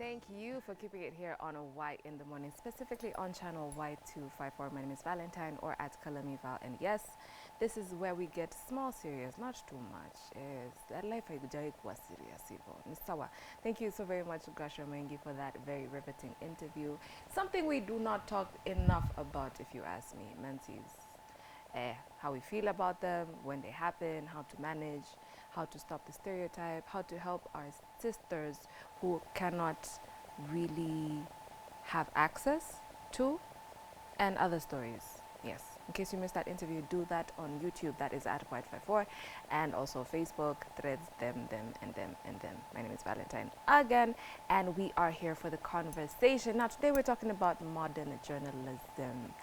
Thank you for keeping it here on a Y in the morning, specifically on channel Y254. My name is Valentine or at Kalamival. And yes, this is where we get small serious, not too much. That life I was serious. Nisawa. Thank you so very much, Gasha Mengi, for that very riveting interview. Something we do not talk enough about, if you ask me, mentees. How we feel about them, when they happen, how to manage, how to stop the stereotype, how to help our sisters who cannot really have access to, and other stories. Yes. In case you missed that interview, do that on YouTube. That is at Y254, and also Facebook, Threads, them, and them, and them. My name is Valentine again, and we are here for the conversation. Now, today we're talking about modern journalism.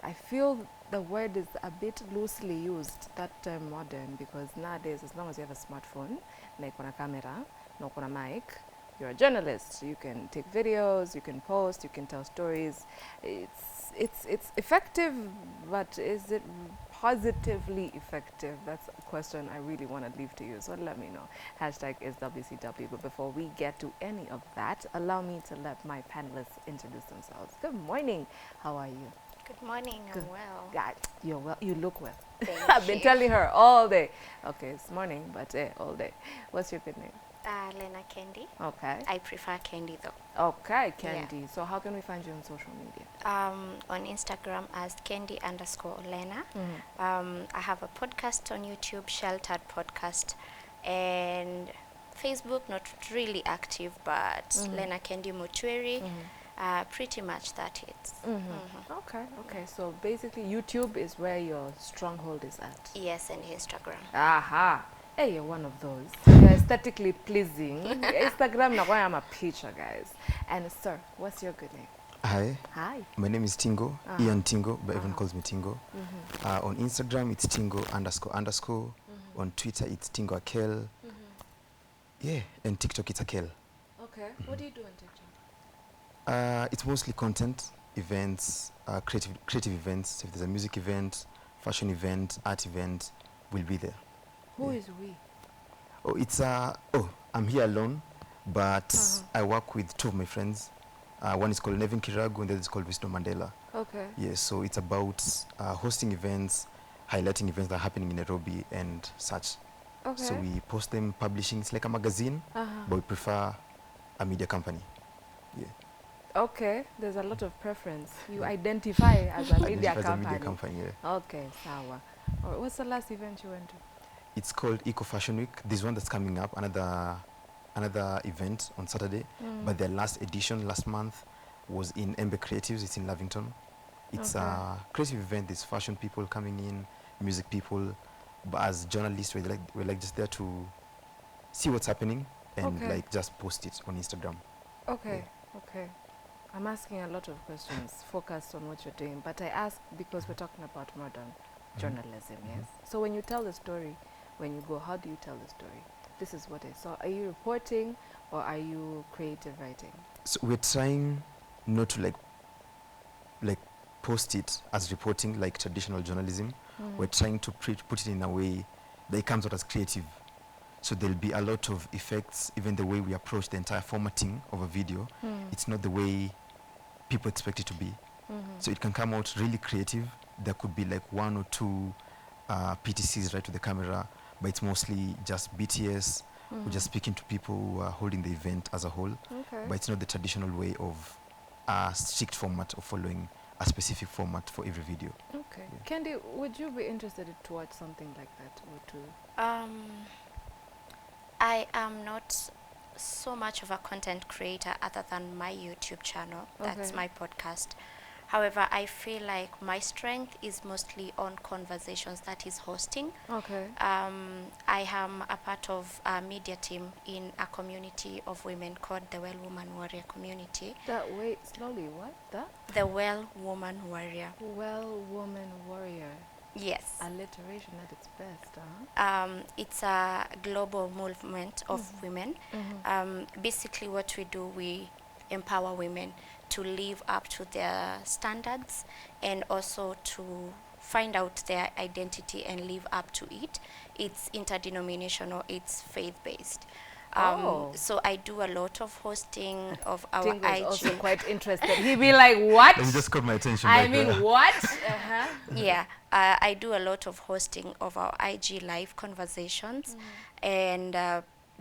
I feel the word is a bit loosely used, that term modern, because nowadays, as long as you have a smartphone, like on a camera, no on a mic, you're a journalist. You can take videos, you can post, you can tell stories. It's effective, but is it positively effective? That's a question I really want to leave to you, so let me know. Hashtag is WCW. But before we get to any of that, allow me to let my panelists introduce themselves. Good morning. How are you? Good morning, Good. I'm well. Yeah, you're well. You look well. Thank I've been you. telling her all day. Okay, it's morning, but all day. What's your good name? Lenah Kendi. Okay. I prefer Kendi though. Okay, Kendi. So how can we find you on social media? On Instagram as Kendi_Lenah. I have a podcast on YouTube, Sheltered Podcast, and Facebook, not really active, but Lenah Kendi Mutueri. Pretty much that hits. Okay. So basically, YouTube is where your stronghold is at. Yes, and Instagram. Aha. Hey, you're one of those. You're aesthetically pleasing. Instagram, now I'm a picture, guys. And sir, what's your good name? Hi. Hi. My name is Tingo, Ian Tingo, but everyone calls me Tingo. On Instagram, it's Tingo__. On Twitter, it's Tingo Akel. Yeah, and TikTok, it's Akel. Okay. What do you do on TikTok? It's mostly content, events, creative events. So if there's a music event, fashion event, art event, we'll be there. Who is we? Oh, I'm here alone, but I work with two of my friends. One is called Nevin Kiragu, and the other is called Wisdom Mandela. Okay. Yeah, so it's about hosting events, highlighting events that are happening in Nairobi and such. Okay. So we post them, publishing. It's like a magazine, but we prefer a media company. Yeah. Okay, there's a lot of preference. You identify as a media Identify as a company. media company, yeah. Okay, sawa. Alright, what's the last event you went to? It's called Eco Fashion Week. This one that's coming up, another event on Saturday. But their last edition last month was in Embe Creatives. It's in Lavington. It's a creative event. There's fashion people coming in, music people. But as journalists, we're like just there to see what's happening and like just post it on Instagram. Okay. I'm asking a lot of questions focused on what you're doing, but I ask because we're talking about modern journalism, yes? So when you tell the story, when you go, how do you tell the story? This is what I saw. Are you reporting or are you creative writing? So we're trying not to like post it as reporting like traditional journalism. We're trying to put it in a way that it comes out as creative. So there'll be a lot of effects, even the way we approach the entire formatting of a video. It's not the way people expect it to be. So it can come out really creative. There could be like one or two PTCs right to the camera, but it's mostly just BTS. We're just speaking to people who are holding the event as a whole. Okay. But it's not the traditional way of a strict format of following a specific format for every video. Okay. Yeah. Kendi, would you be interested to watch something like that or to? I am not so much of a content creator other than my YouTube channel. That's my podcast. However, I feel like my strength is mostly on conversations, that is hosting. Okay. I am a part of a media team in a community of women called the Well Woman Warrior community. Wait, slowly, what? The Well Woman Warrior. Well Woman Warrior. Yes. Alliteration at its best, It's a global movement of women. Basically what we do, we empower women to live up to their standards and also to find out their identity and live up to it. It's interdenominational, it's faith-based. Oh. So I do a lot of hosting of our Tingo is IG. also quite interested. He'd be like, what? You just caught my attention. I right mean, there. what? Uh-huh. Yeah, I do a lot of hosting of our IG live conversations, and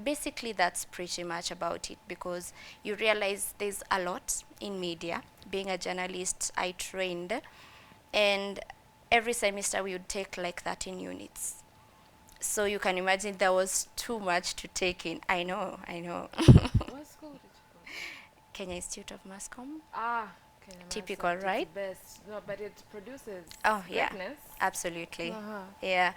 basically that's pretty much about it, because you realize there's a lot in media. Being a journalist, I trained, and every semester we would take like 13 units. So you can imagine there was too much to take in. I know. What school did you go to? Kenya Institute of Mass Comm. Kenya Typical, Mass, right? It's best. No, but it produces Oh, yeah. greatness. Absolutely. Uh-huh. Yeah.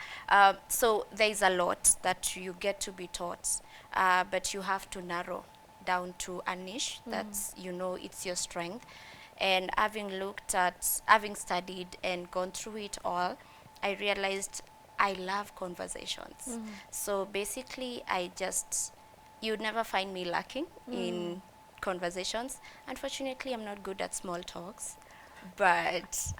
So there's a lot that you get to be taught, but you have to narrow down to a niche that's, it's your strength. And having studied and gone through it all, I realized I love conversations. So basically, you'd never find me lacking in conversations. Unfortunately, I'm not good at small talks, but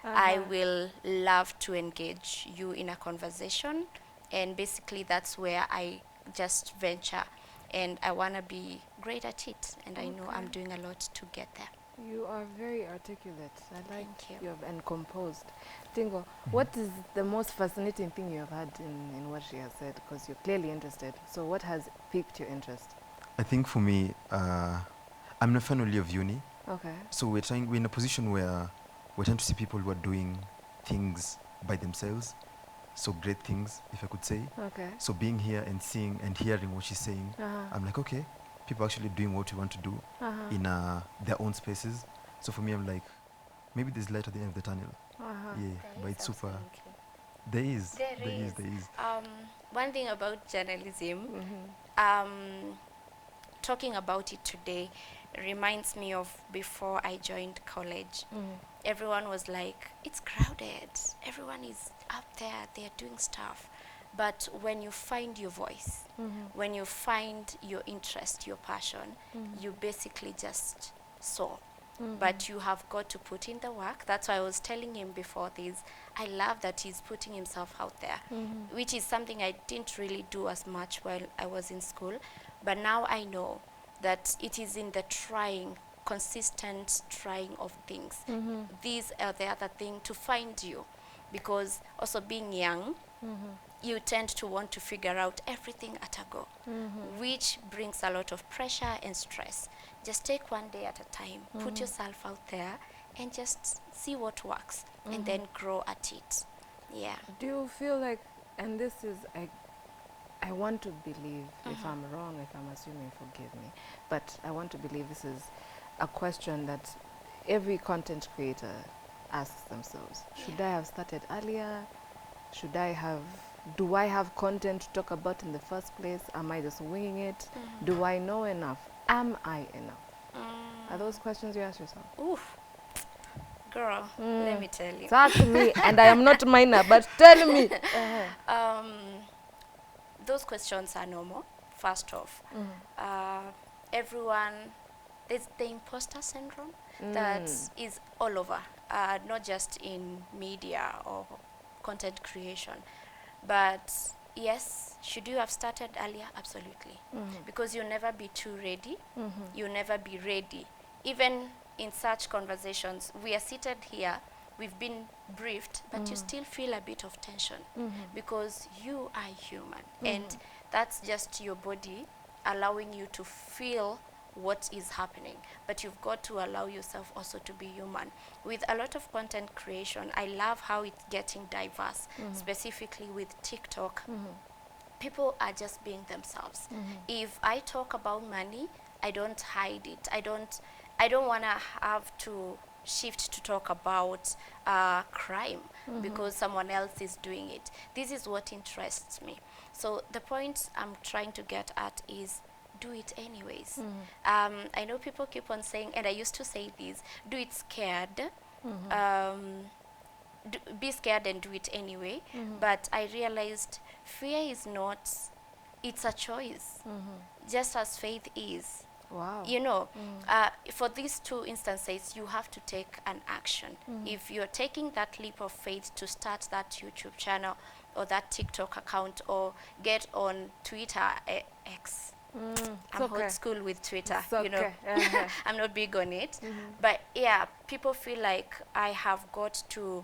I will love to engage you in a conversation, and basically that's where I just venture, and I want to be great at it, and I know I'm doing a lot to get there. You are very articulate. I like Thank you. and composed. Tingo, what is the most fascinating thing you have had in what she has said? Because you're clearly interested. So what has piqued your interest? I think for me, I'm in a final year of uni. Okay. So we're in a position where we're trying to see people who are doing things by themselves. So great things, if I could say. Okay. So being here and seeing and hearing what she's saying, I'm like, okay, people are actually doing what we want to do in their own spaces. So for me, I'm like, maybe there's light at the end of the tunnel. Yeah, but it's super. There is. There is. One thing about journalism, talking about it today reminds me of before I joined college. Everyone was like, it's crowded. Everyone is up there. They're doing stuff. But when you find your voice, when you find your interest, your passion, you basically just soar. But you have got to put in the work. That's why I was telling him before this, I love that he's putting himself out there, which is something I didn't really do as much while I was in school. But now I know that it is in the trying, consistent trying of things. These are the other thing to find you, because also being young, you tend to want to figure out everything at a go, which brings a lot of pressure and stress. Just take one day at a time, put yourself out there, and just see what works, and then grow at it. Yeah. Do you feel like, and this is, I want to believe, if I'm wrong, if I'm assuming, forgive me, but I want to believe this is a question that every content creator asks themselves. Should I have started earlier? Do I have content to talk about in the first place? Am I just winging it? Do I know enough? Am I enough? Are those questions you ask yourself? Oof. Girl, let me tell you. Talk to me, and I am not minor, but tell me. Those questions are normal, first off. Everyone, there's the imposter syndrome that is all over, not just in media or content creation. But yes, should you have started earlier? Absolutely. Because you'll never be too ready. You'll never be ready. Even in such conversations, we are seated here, we've been briefed, but you still feel a bit of tension because you are human. And that's just your body allowing you to feel what is happening, but you've got to allow yourself also to be human. With a lot of content creation, I love how it's getting diverse, specifically with TikTok. People are just being themselves. If I talk about money, I don't hide it. I don't want to have to shift to talk about crime because someone else is doing it. This is what interests me. So the point I'm trying to get at is do it anyways. I know people keep on saying, and I used to say this, do it scared. Be scared and do it anyway. But I realized fear is not, it's a choice, just as faith is. Wow. You know, for these two instances, you have to take an action. If you're taking that leap of faith to start that YouTube channel, or that TikTok account or get on Twitter, X. I'm okay. old school with Twitter, It's okay. Uh-huh. I'm not big on it. But yeah, people feel like I have got to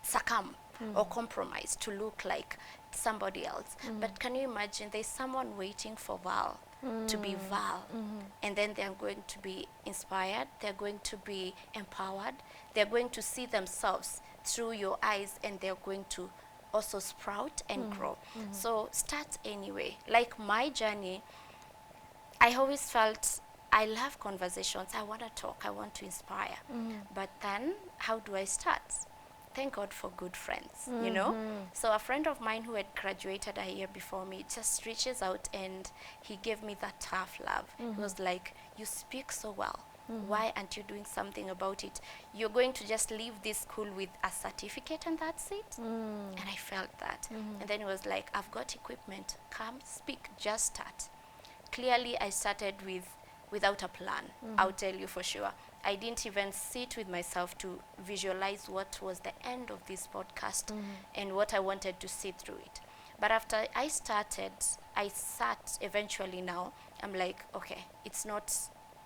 succumb or compromise to look like somebody else. But can you imagine there's someone waiting for Val to be Val, and then they're going to be inspired, they're going to be empowered, they're going to see themselves through your eyes, and they're going to also sprout and grow. So start anyway. Like my journey, I always felt I love conversations. I want to talk. I want to inspire. But then, how do I start? Thank God for good friends, you know? So a friend of mine who had graduated a year before me just reaches out and he gave me that tough love. He was like, you speak so well. Why aren't you doing something about it? You're going to just leave this school with a certificate and that's it? And I felt that. And then he was like, I've got equipment. Come, speak, just start. Clearly, I started without a plan. I'll tell you for sure. I didn't even sit with myself to visualize what was the end of this podcast and what I wanted to see through it. But after I started, I sat eventually now. I'm like, okay, it's not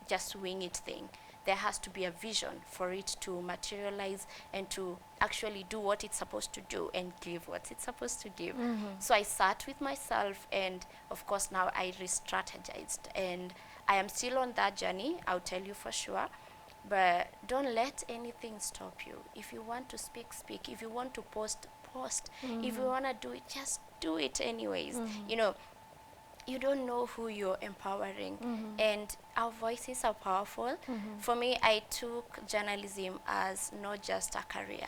just wing it thing. There has to be a vision for it to materialize and to actually do what it's supposed to do and give what it's supposed to give. So I sat with myself, and of course now I re-strategized, and I am still on that journey, I'll tell you for sure. But don't let anything stop you. If you want to speak, speak. If you want to post, post. If you want to do it, just do it anyways. You know, you don't know who you're empowering, and our voices are powerful. For me, I took journalism as not just a career.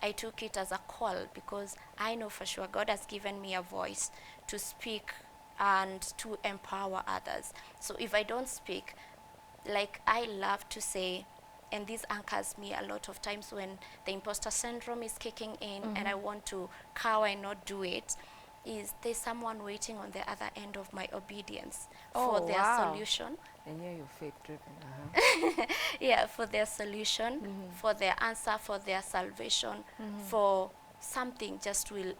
I took it as a call because I know for sure God has given me a voice to speak and to empower others. So if I don't speak, like I love to say, and this anchors me a lot of times when the imposter syndrome is kicking in and I want to cower and not do it, is there's someone waiting on the other end of my obedience for their solution. And yeah, you're faith driven. Yeah, for their solution, for their answer, for their salvation, for something just will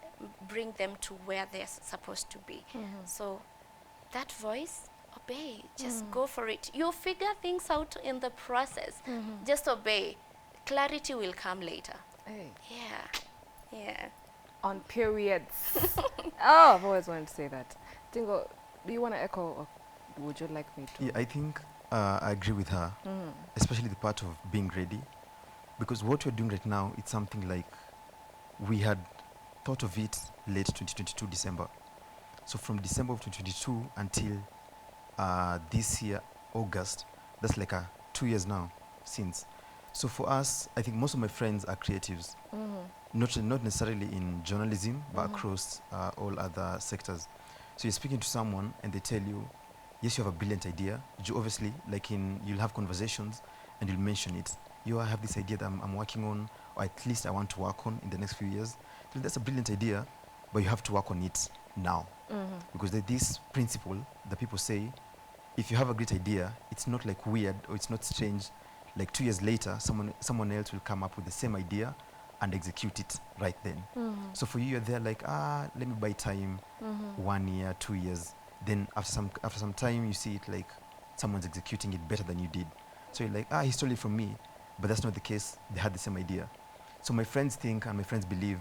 bring them to where they're supposed to be. So that voice, obey, just go for it. You'll figure things out in the process. Just obey. Clarity will come later. Hey. Yeah. On periods. Oh, I've always wanted to say that. Tingo, do you want to echo, or would you like me to? Yeah, I think I agree with her, especially the part of being ready, because what we're doing right now, it's something like we had thought of it late 2022 December. So from December of 2022 until this year, August, that's like 2 years now since. So for us, I think most of my friends are creatives, not necessarily in journalism, but across all other sectors. So you're speaking to someone and they tell you, yes, you have a brilliant idea. You obviously, like you'll have conversations and you'll mention it. I have this idea that I'm working on, or at least I want to work on in the next few years. So that's a brilliant idea, but you have to work on it now. Because there's this principle that people say, if you have a great idea, it's not like weird or it's not strange. Like 2 years later, someone else will come up with the same idea and execute it right then. So for you, you're there like, let me buy time, 1 year, 2 years. Then after some time, you see it like someone's executing it better than you did. So you're like, he stole it from me. But that's not the case. They had the same idea. So my friends think and my friends believe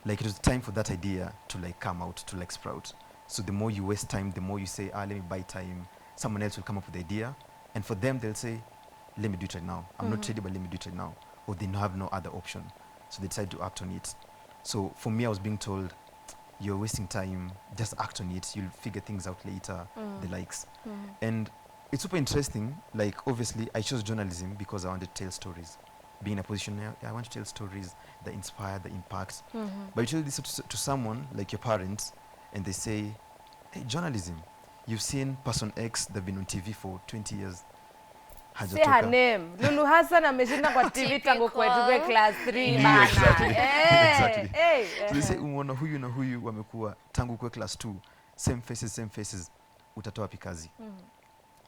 like it was time for that idea to like come out, to like sprout. So the more you waste time, the more you say, let me buy time. Someone else will come up with the idea. And for them, they'll say, let me do it right now. I'm not ready, but let me do it right now. Or they have no other option. So they decide to act on it. So for me, I was being told, you're wasting time, just act on it. You'll figure things out later, the likes. And it's super interesting. Like, obviously, I chose journalism because I wanted to tell stories. Being in a position where I want to tell stories that inspire, that impact. But you tell this to someone, like your parents, and they say, hey, journalism, you've seen person X, they've been on TV for 20 years. Say her name. Lulu Hassan ameshinda kwa TV tangu kwetu class 3 bana. Exactly. Hey. So they say umeona huyu na huyu wamekuwa tangu kwa class 2, same faces, utatoa wapi kazi?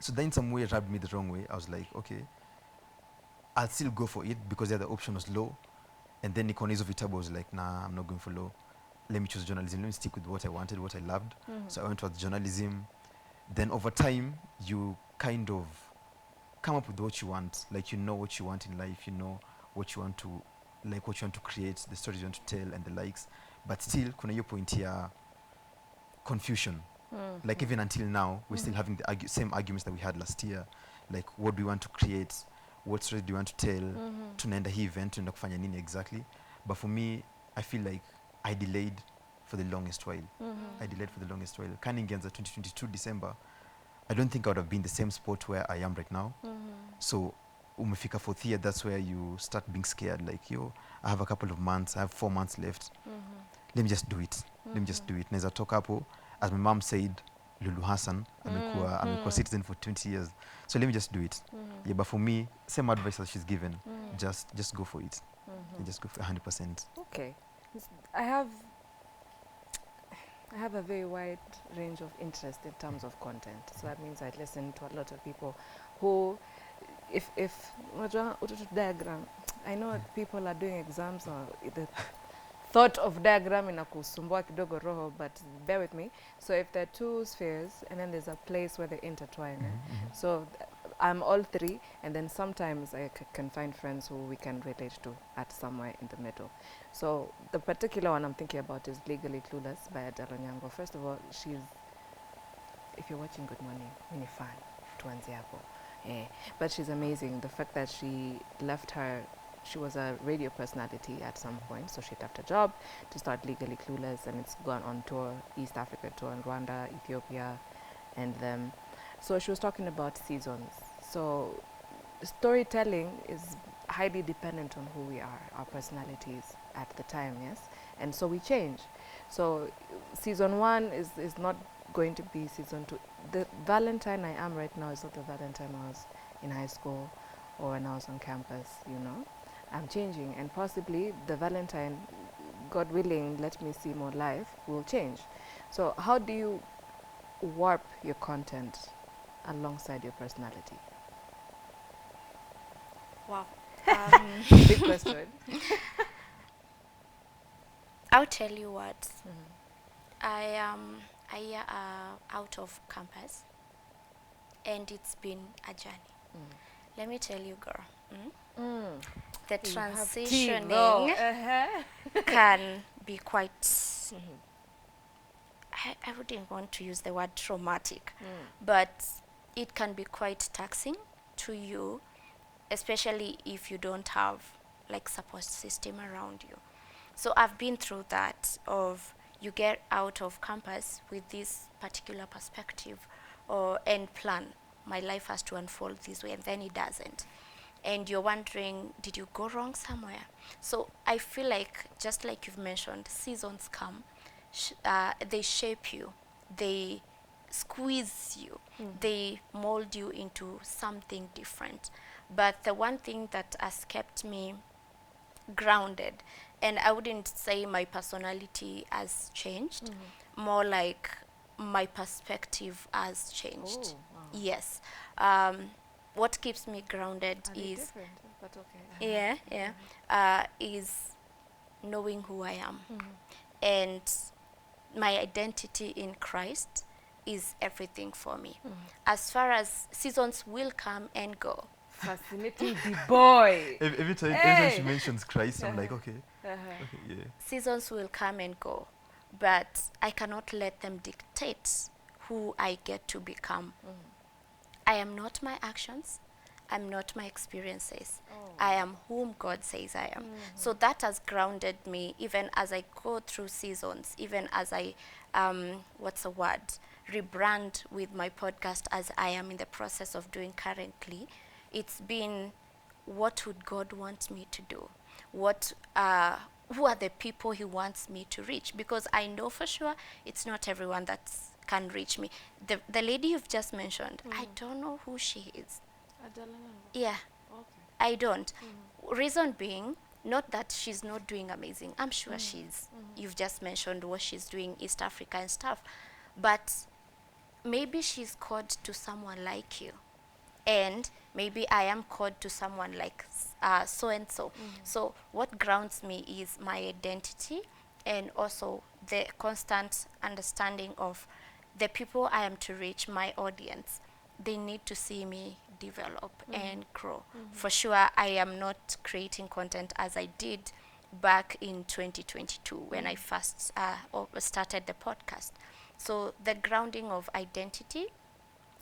So then in some way it rubbed me the wrong way. I was like, okay, I'll still go for it because the other option was low. and then nikaona hizo vitabu, I was like, nah, I'm not going for law. Let me choose journalism. Let me stick with what I wanted, what I loved. So I went towards journalism. Then over time, you kind of come up with what you want. Like, you know what you want in life, you know what you want to, like, what you want to create, the stories you want to tell and the likes. But still, kuna hiyo point ya confusion. Like, even until now, we're still having the same arguments that we had last year. Like, what do we want to create? What story do you want to tell? Tunaenda hii event, tunaenda kufanya nini exactly? But for me, I feel like I delayed for the longest while. I delayed for the longest while. Kani ingeanza 2022 December, I don't think I would have been the same spot where I am right now. So, umefika fourth year, that's where you start being scared. Like, yo, I have a couple of months, I have 4 months left. Let me just do it. Let me just do it. Naeza toka hapo, as my mom said, Lulu Hassan amekuwa citizen for 20 years. So let me just do it. Yeah, but for me, same advice that she's given. Just go for it. And just go for 100%. Okay. I have a very wide range of interest in terms of content. So that means I listen to a lot of people who, if unajua utoto diagram, I know people are doing exams or the thought of diagram inakusumbua kidogo roho, but bear with me. So if there are two spheres and then there's a place where they intertwine, so I'm all three, and then sometimes I can find friends who we can relate to at somewhere in the middle. So the particular one I'm thinking about is Legally Clueless by Adela Nyango. First of all, she's, if you're watching Good Morning, mini fan, tuanzie hapo. But she's amazing. The fact that she was a radio personality at some point, so she left her job to start Legally Clueless, and it's gone on tour, East Africa tour in Rwanda, Ethiopia, and them. So she was talking about seasons. So storytelling is highly dependent on who we are, our personalities at the time, yes? And so we change. So season 1 is not going to be season 2. The Valentine I am right now is not the Valentine I was in high school or when I was on campus, you know? I'm changing, and possibly the Valentine, God willing, let me see more life, will change. So how do you warp your content alongside your personality? Wow. Big question. I'll tell you what. I am a year out of campus, and it's been a journey. Let me tell you, girl. The transitioning can be quite, I wouldn't want to use the word traumatic, but it can be quite taxing to you, especially if you don't have like support system around you. So I've been through that of you get out of campus with this particular perspective and plan. My life has to unfold this way, and then it doesn't. And you're wondering, did you go wrong somewhere? So I feel like, just like you've mentioned, seasons come, they shape you, they squeeze you, they mold you into something different. But the one thing that has kept me grounded, and I wouldn't say my personality has changed, more like my perspective has changed. Oh, wow. Yes. What keeps me grounded is but okay. is knowing who I am, and my identity in Christ is everything for me. As far as seasons will come and go. Fascinating the boy. Every time she mentions Christ, I'm like, okay. Okay, yeah. Seasons will come and go, but I cannot let them dictate who I get to become. I am not my actions. I'm not my experiences. I am whom God says I am. So that has grounded me even as I go through seasons, even as I, rebrand with my podcast as I am in the process of doing currently. It's been, what would God want me to do? Who are the people he wants me to reach? Because I know for sure it's not everyone that can reach me. The lady you've just mentioned, I don't know who she is. Yeah, Okay. I don't. Reason being, not that she's not doing amazing. I'm sure she's. You've just mentioned what she's doing, East Africa and stuff. But maybe she's called to someone like you. and maybe I am called to someone like so and so. So what grounds me is my identity, and also the constant understanding of the people I am to reach, my audience. They need to see me develop and grow. For sure, I am not creating content as I did back in 2022 when I first started the podcast. So the grounding of identity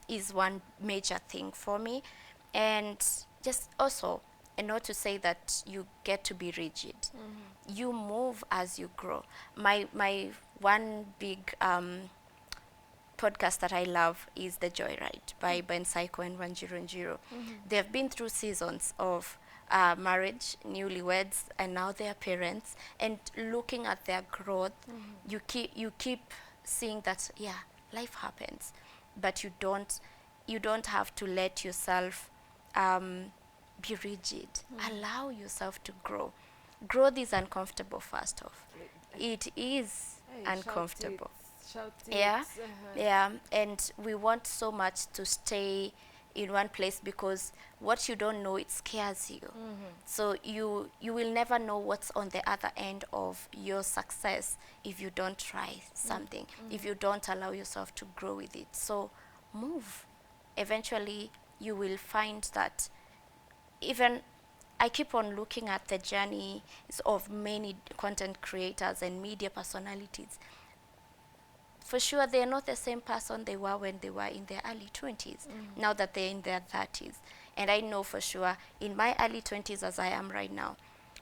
is one major thing for me. And just also, and not to say that you get to be rigid. You move as you grow. My one big podcast that I love is The Joyride by Ben Psycho and 100. They've been through seasons of marriage, newlyweds, and now they are parents. And looking at their growth, you keep seeing that life happens, but you don't have to let yourself be rigid. Allow yourself to grow. Growth is uncomfortable. First off, it is uncomfortable. Shout it. Yeah, yeah, and we want so much to stay in one place because what you don't know, it scares you. So you will never know what's on the other end of your success if you don't try something, if you don't allow yourself to grow with it. So move. Eventually you will find that even I keep on looking at the journeys of many content creators and media personalities. For sure, they're not the same person they were when they were in their early 20s, now that they're in their 30s. And I know for sure, in my early 20s as I am right now,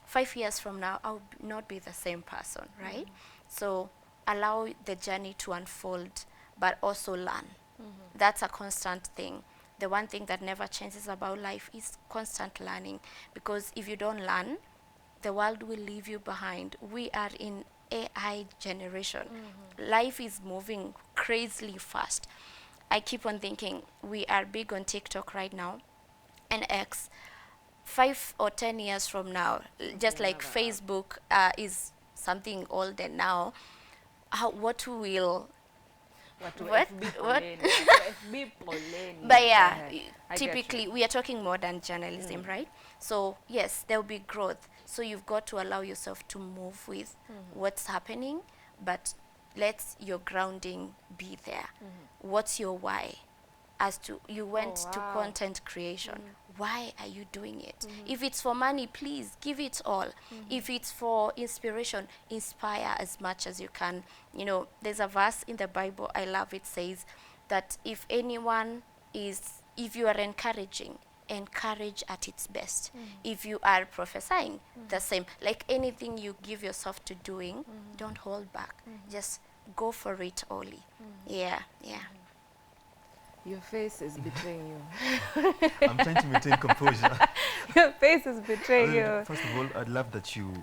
5 years from now, I'll not be the same person, right? So allow the journey to unfold, but also learn. That's a constant thing. The one thing that never changes about life is constant learning, because if you don't learn, the world will leave you behind. We are in AI generation. Life is moving crazily fast. I keep on thinking we are big on TikTok right now, and X. 5 or 10 years from now, just like Facebook is something older now, what will what? But yeah, typically we are talking modern journalism, right? So yes, there will be growth. So you've got to allow yourself to move with what's happening, but let your grounding be there. What's your why? As to you went to content creation, why are you doing it? If it's for money, please give it all. If it's for inspiration, inspire as much as you can. You know, there's a verse in the Bible, I love it, says that if you are encouraging, encourage at its best. If you are prophesying, the same. Like anything you give yourself to doing, don't hold back. Just go for it, Oli. Yeah. Your face is betraying you. I'm trying to maintain composure. Your face is betraying you. First of all, I'd love that you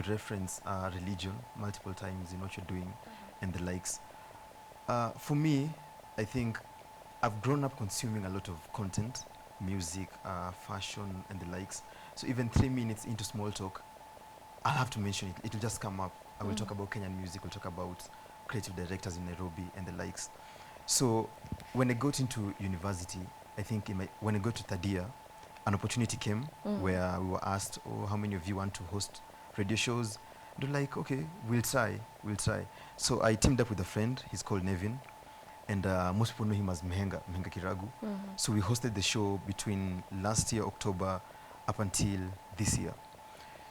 reference religion multiple times in what you're doing and the likes. For me, I think I've grown up consuming a lot of content, music, fashion, and the likes. So even 3 minutes into small talk, I'll have to mention it. It will just come up. I will talk about Kenyan music. We'll talk about creative directors in Nairobi and the likes. So when I got into university, I think when I got to third year, an opportunity came where we were asked, how many of you want to host radio shows? They're like, okay, we'll try. So I teamed up with a friend. He's called Nevin. And most people know him as Mhenga Kiragu. So we hosted the show between last year, October, up until this year.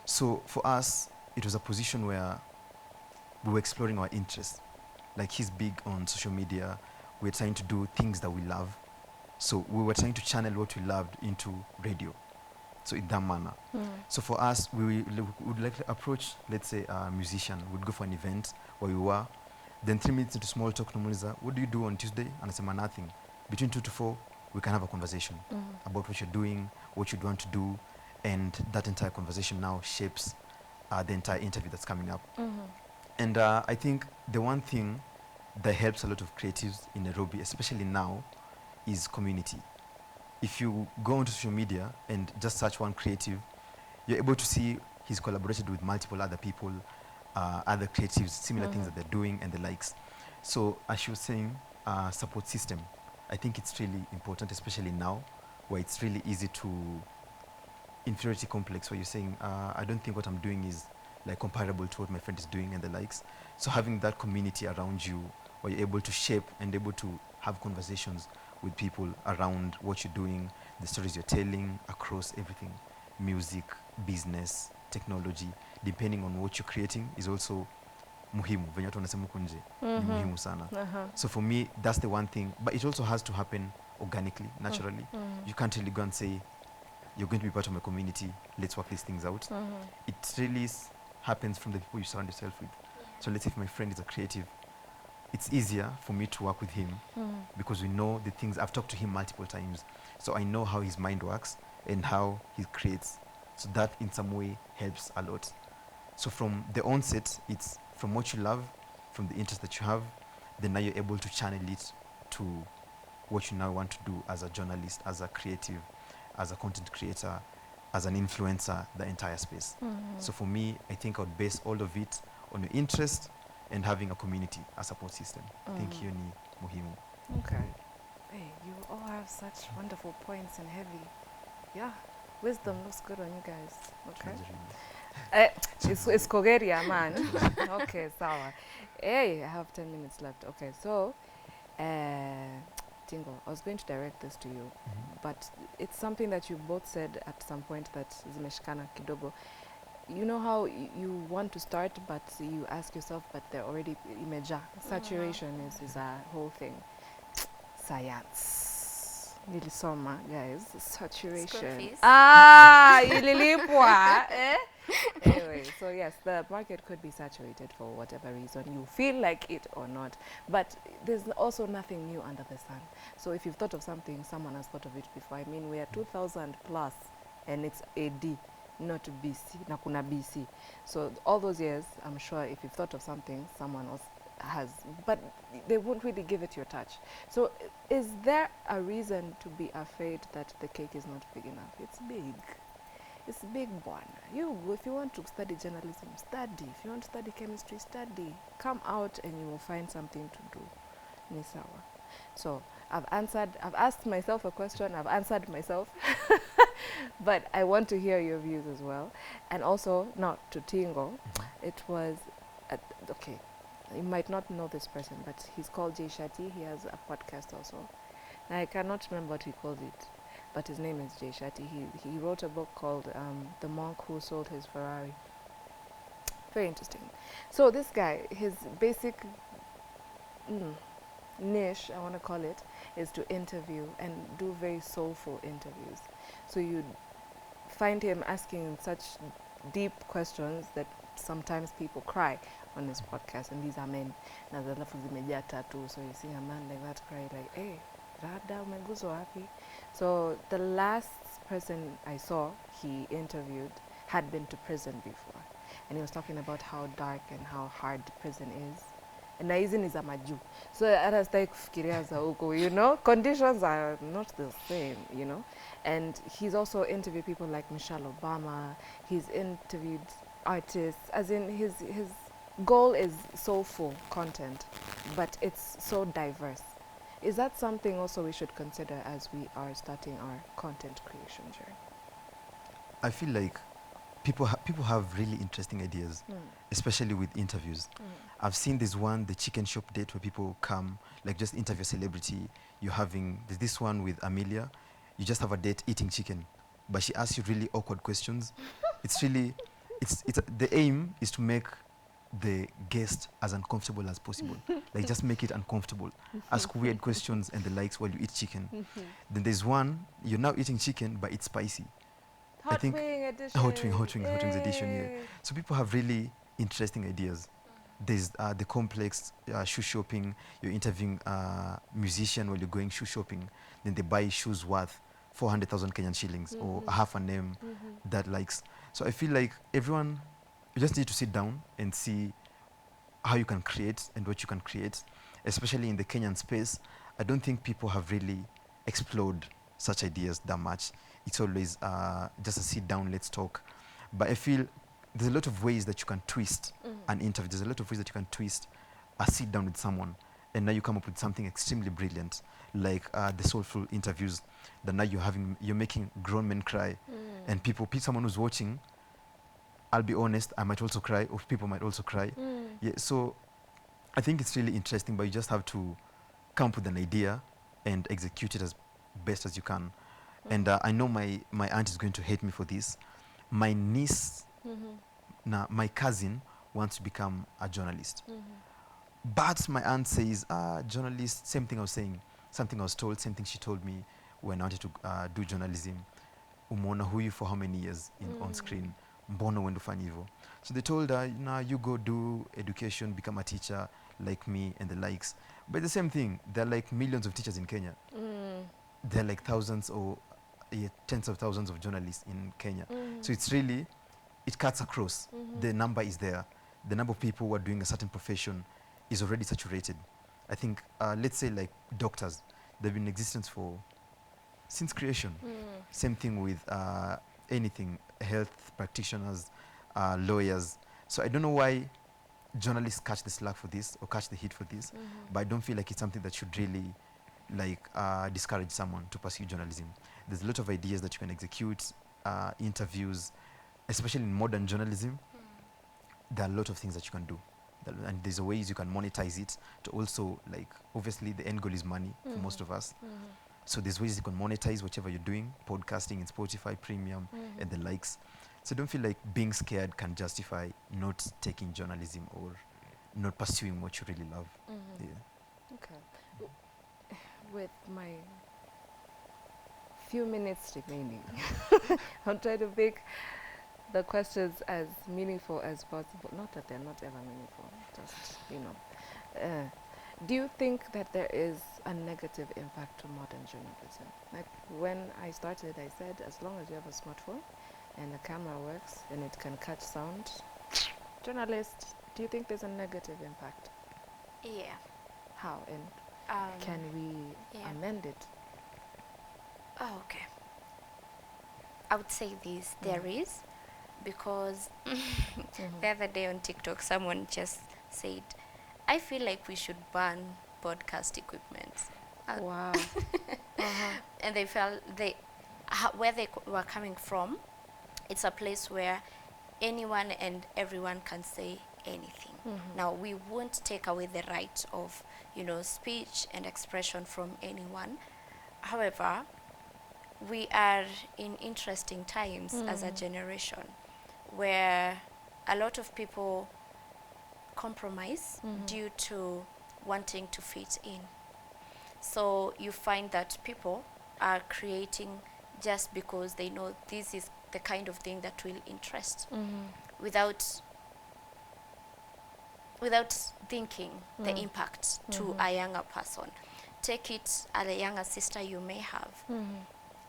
So for us, it was a position where we were exploring our interests. Like he's big on social media. We're trying to do things that we love. So we were trying to channel what we loved into radio. So in that manner. So for us, we would like to approach, let's say, a musician. We'd go for an event where we were. Then 3 minutes into small talk, Namuliza, what do you do on Tuesday? And I say, nothing. Between 2 to 4, we can have a conversation about what you're doing, what you'd want to do. And that entire conversation now shapes the entire interview that's coming up. And I think the one thing that helps a lot of creatives in Nairobi, especially now, is community. If you go onto social media and just search one creative, you're able to see he's collaborated with multiple other people, other creatives, similar things that they're doing and the likes. So as she was saying, support system, I think it's really important, especially now where it's really easy to inferiority complex, where you're saying, I don't think what I'm doing is like comparable to what my friend is doing and the likes. So having that community around you, where you're able to shape and able to have conversations with people around what you're doing, the stories you're telling across everything, music, business, technology, depending on what you're creating, is also muhimu. Venye watu wanasema huko nje, ni muhimu sana. So for me, that's the one thing. But it also has to happen organically, naturally. You can't really go and say, you're going to be part of my community, let's work these things out. It really happens from the people you surround yourself with. So let's say if my friend is a creative, it's easier for me to work with him because we know the things. I've talked to him multiple times, so I know how his mind works and how he creates. So that in some way helps a lot. So from the onset, it's from what you love, from the interest that you have, then now you're able to channel it to what you now want to do as a journalist, as a creative, as a content creator, as an influencer, the entire space. So for me, I think I would base all of it on your interest and having a community, a support system. I think hiyo ni muhimu. Okay. Hey, you all have such wonderful points and heavy. Yeah, wisdom looks good on you guys. Okay. It's Kogeria, man. Okay, sawa. Hey, I have 10 minutes left. Okay, so, Tingo, I was going to direct this to you, but it's something that you both said at some point that zimeshikana kidogo. You know how you want to start, but you ask yourself, but they're already imeja. Saturation is a whole thing. Science. Nilisoma, guys. Saturation. Ililipwa. Anyway, so yes, the market could be saturated for whatever reason. You feel like it or not. But there's also nothing new under the sun. So if you've thought of something, someone has thought of it before. I mean, we are 2000 plus, and it's AD. Not BC, na kuna BC. So all those years, I'm sure if you've thought of something, someone else has, but they won't really give it your touch. So is there a reason to be afraid that the cake is not big enough? It's big. It's big, one. If you want to study journalism, study. If you want to study chemistry, study. Come out and you will find something to do. Nisawa. So I've asked myself a question, I've answered myself. But I want to hear your views as well. And also, not to Tingo, it was, okay, you might not know this person, but he's called Jay Shetty. He has a podcast also. Now, I cannot remember what he called it, but his name is Jay Shetty. He wrote a book called The Monk Who Sold His Ferrari. Very interesting. So this guy, his basic niche, I want to call it, is to interview and do very soulful interviews. So you find him asking such deep questions that sometimes people cry on this podcast, and these are men. Na zalafu zimejaa tattoo, so you see a man like that cry like, hey, rada umeguzwa wapi? So the last person I saw he interviewed had been to prison before, and he was talking about how dark and how hard prison is. And hizi ni za majuu. So hata sitaki kufikiria za huko, you know, conditions are not the same, you know. And he's also interviewed people like Michelle Obama. He's interviewed artists, as in his goal is soulful content, but it's so diverse. Is that something also we should consider as we are starting our content creation journey? I feel like people have really interesting ideas, especially with interviews. I've seen this one, the chicken shop date, where people come, like just interview a celebrity. There's this one with Amelia. You just have a date eating chicken, but she asks you really awkward questions. It's the aim is to make the guest as uncomfortable as possible. Like just make it uncomfortable. Ask weird questions and the likes while you eat chicken. Then there's one, you're now eating chicken, but it's spicy. Hot wing edition. Hot wings edition, yeah. So people have really interesting ideas. There's the complex shoe shopping. You're interviewing a musician while you're going shoe shopping. Then they buy shoes worth 400,000 Kenyan shillings or a half a name that likes. So I feel like everyone, you just need to sit down and see how you can create and what you can create, especially in the Kenyan space. I don't think people have really explored such ideas that much. It's always just a sit down, let's talk. But I feel there's a lot of ways that you can twist an interview. There's a lot of ways that you can twist a sit down with someone and now you come up with something extremely brilliant, like the soulful interviews that now you're making grown men cry, and someone who's watching, I'll be honest, I might also cry, or people might also cry. Yeah, so I think it's really interesting, but you just have to come up with an idea and execute it as best as you can. And I know my aunt is going to hate me for this. My niece, my cousin wants to become a journalist. But my aunt says, journalist, same thing I was saying, something I was told, same thing she told me when I wanted to do journalism. Umeona huyu for how many years on screen? Mbona uende ufanye hivyo? So they told her, nah, you go do education, become a teacher like me and the likes. But the same thing, there are like millions of teachers in Kenya. There are like thousands or tens of thousands of journalists in Kenya. So it's really, it cuts across. The number is there. The number of people who are doing a certain profession is already saturated. I think, let's say like doctors, they've been in existence since creation. Same thing with anything, health practitioners, lawyers. So I don't know why journalists catch the slack for this or catch the heat for this, but I don't feel like it's something that should really like discourage someone to pursue journalism. There's a lot of ideas that you can execute, interviews, especially in modern journalism. There are a lot of things that you can do, and there's ways you can monetize it to also, like, obviously the end goal is money for most of us. So there's ways you can monetize whatever you're doing, podcasting in Spotify Premium and the likes. So don't feel like being scared can justify not taking journalism or not pursuing what you really love. Yeah. Okay. With my few minutes remaining, I'll try to make the questions as meaningful as possible. Not that they're not ever meaningful, just, do you think that there is a negative impact to modern journalism? Like when I started, I said, as long as you have a smartphone and the camera works and it can catch sound, journalists, do you think there's a negative impact? Yeah. How? And can we amend it? Oh, okay. I would say this, there is, because the other day on TikTok, someone just said, I feel like we should ban podcast equipment. Wow. And they felt where they were coming from, it's a place where anyone and everyone can say anything. Now, we won't take away the right of, speech and expression from anyone. However, we are in interesting times as a generation where a lot of people compromise due to wanting to fit in. So you find that people are creating just because they know this is the kind of thing that will interest, without thinking the impact to a younger person. Take it as a younger sister you may have,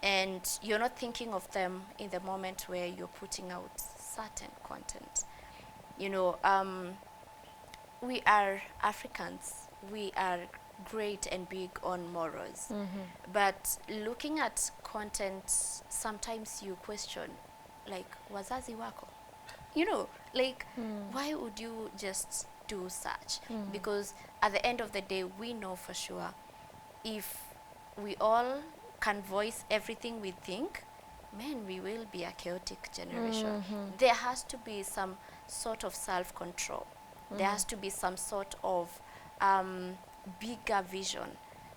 and you're not thinking of them in the moment where you're putting out certain content. We are Africans. We are great and big on morals. But looking at content, sometimes you question, like, wazazi wako? Why would you just do such? Because at the end of the day, we know for sure, if we all can voice everything we think, man, we will be a chaotic generation. There has to be some sort of self-control. There has to be some sort of bigger vision.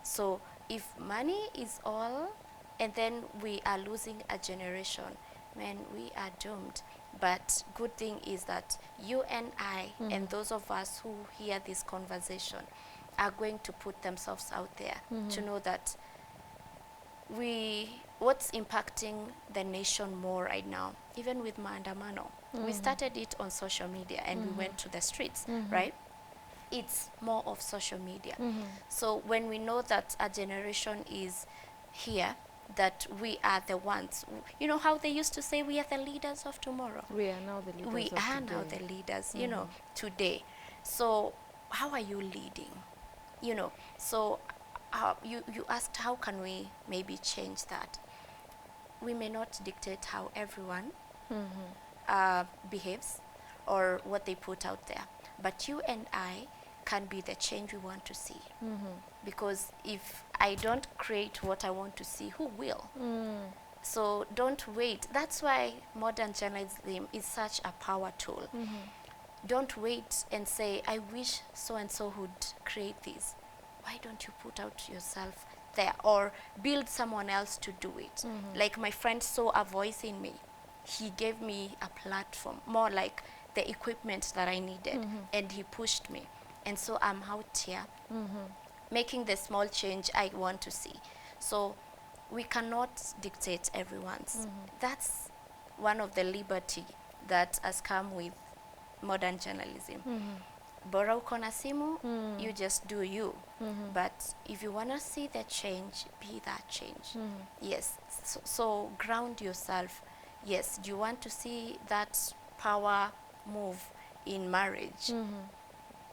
So if money is all, and then we are losing a generation, man, we are doomed. But good thing is that you and I and those of us who hear this conversation are going to put themselves out there to know that what's impacting the nation more right now, even with maandamano, we started it on social media and we went to the streets, right? It's more of social media. So when we know that a generation is here, that we are the ones, how they used to say we are the leaders of tomorrow. We are now the leaders. We are now the leaders, today. So how are you leading? So you asked, how can we maybe change that? We may not dictate how everyone behaves or what they put out there, but you and I can be the change we want to see. Because if I don't create what I want to see, who will? So don't wait. That's why modern journalism is such a power tool. Don't wait and say, I wish so and so would create this. Why don't you put out yourself there or build someone else to do it? Like my friend saw a voice in me. He gave me a platform, more like the equipment that I needed, and he pushed me. And so I'm out here making the small change I want to see. So we cannot dictate everyone's. That's one of the liberty that has come with modern journalism. Bora uko na simu, you just do you. But if you want to see the change, be that change. Yes, so ground yourself. Yes, do you want to see that power move in marriage?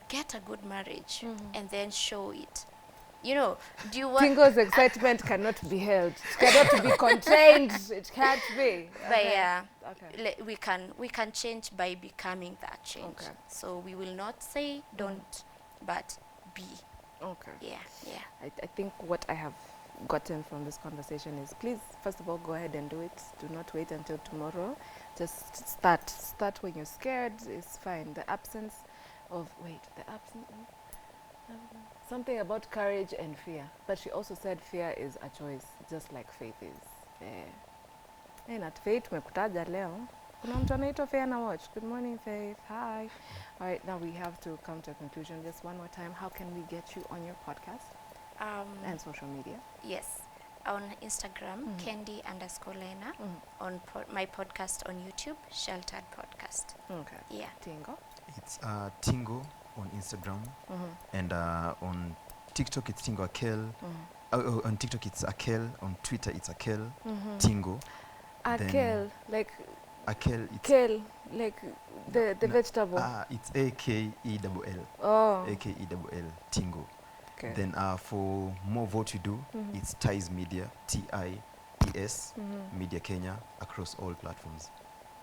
Get a good marriage and then show it. You know, do you want... Tingo's excitement cannot be held. It cannot be contained. It can't be. But yeah, Okay. we can change by becoming that change. Okay. So we will not say don't, but be. Okay. Yeah. I think what I have gotten from this conversation is, please, first of all, go ahead and do it. Do not wait until tomorrow. Just start. Start when you're scared. It's fine. The absence of something about courage and fear. But she also said fear is a choice, just like faith is. Not Faith, tumekutaja leo. Kuna mtu anaitwa Faith na watch. Good morning, Faith. Hi. All right, now we have to come to a conclusion. Just one more time. How can we get you on your podcast and social media? Yes. On Instagram, Kendi_Lenah. On my podcast on YouTube, Sheltered Podcast. Okay. Yeah. Tingo? It's Tingo on Instagram, and on TikTok it's Tingo Akel. On TikTok it's Akel. On Twitter it's Akel. Tingo. Akel, like Akel. It's kale, like the vegetable. It's AKELL. Oh. AKELL. Tingo. Okay. Then for more of what you do, it's Ties Media, TIES Media Kenya, across all platforms.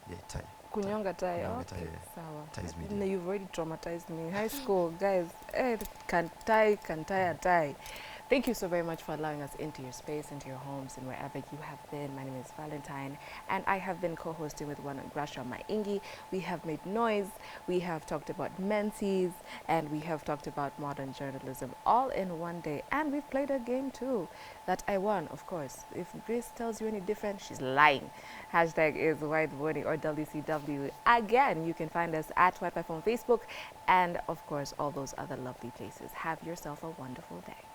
Yeah, tie. Kunyonga tie. Kunyonga tie, Okay. yeah. Sawa. Ties Media. No, you've already traumatized me. High school, guys, can tie a tie. Thank you so very much for allowing us into your space, into your homes, and wherever you have been. My name is Valentine, and I have been co-hosting with one Grasha Maingi. We have made noise, we have talked about menses, and we have talked about modern journalism all in one day. And we've played a game too that I won, of course. If Grace tells you any different, she's lying. Hashtag is whiteboarding or WCW. Again, you can find us at Y254 on Facebook, and of course all those other lovely places. Have yourself a wonderful day.